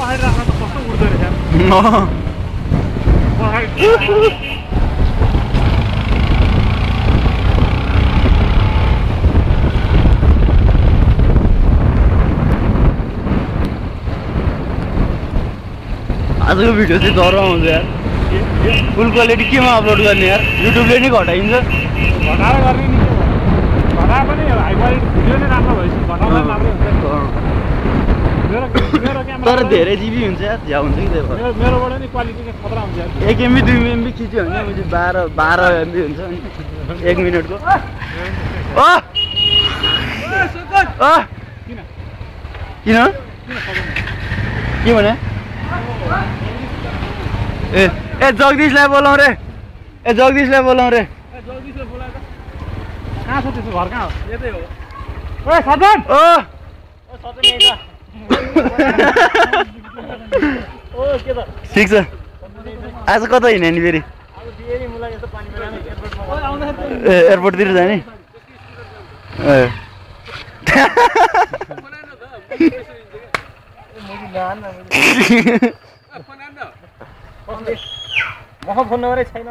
पहाड राख्न त कस्तो उड्दो रहेछ पहाड आजको भिडियो चाहिँ डर आउँछ यार फुल क्वालिटी केमा अपलोड गर्ने यार युट्युबले नि घटाइन्छ घटाएर गर्ने नि घटाए पनि हाई क्वालिटी भिडियो नै राम्रो भएपछि घटाउँदा राम्रै हुन्छ मेरो क्यामेरा तर धेरै जिबी हुन्छ यार झ्या हुन्छ कि त्यो मेरोबाट नि क्वालिटी चाहिँ खतरा हुन्छ यार 1 MB 2 MB खिच्यो भने पछि 12 MB हुन्छ नि 1 मिनेटको किन के भने ए जगदीशलाई बोलाउँ रे जगदीशलाई बोलाउँ रे जगदीशले बोलाएर कहाँ छ त्यसको घर कहाँ हो यतै हो ओए सजन ओ सजन यही छ ओ के त ठिक छ आज कता हिँड्ने नि फेरि अब फेरि मलाई यस्तो पानीमा जाने एयरपोर्टमा आउँदा एयरपोर्टतिर जाने म फोन नम्बरै छैन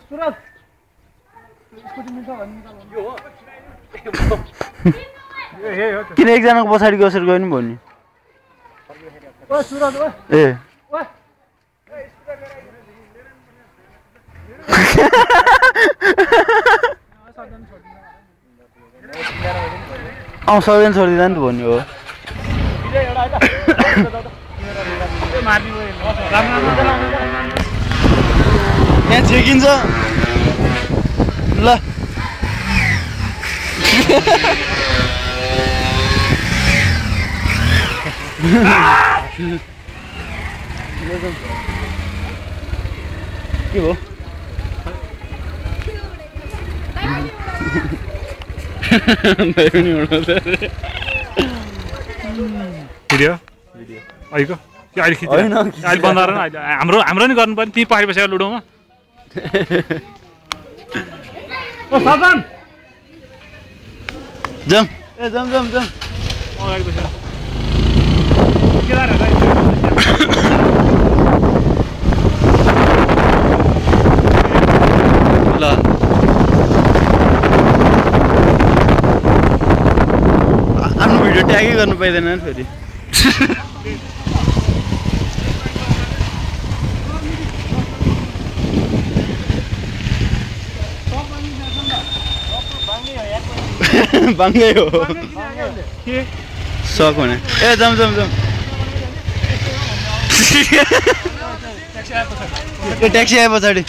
सुरज किन एकजनाको पछाडि कसरी गयो नि भयो नि ए सबैजना छोडिदिँदा नि त भन्ने हो यहाँ चेकिन्छ ल के भयो भिडियो अहिलेको अहिले खिच्यो अहिले बन्द गरेर अहिले हाम्रो नि गर्नु पर्ने ती पहाडी बसेर लुडोमा सजन जाम अगाडि बसेर ल आफ्नो भिडियो ट्यागै गर्नु पाइँदैन नि फेरि बाङ्गै हो सक हुने ए जाम ट्याक्सी आए पछाडि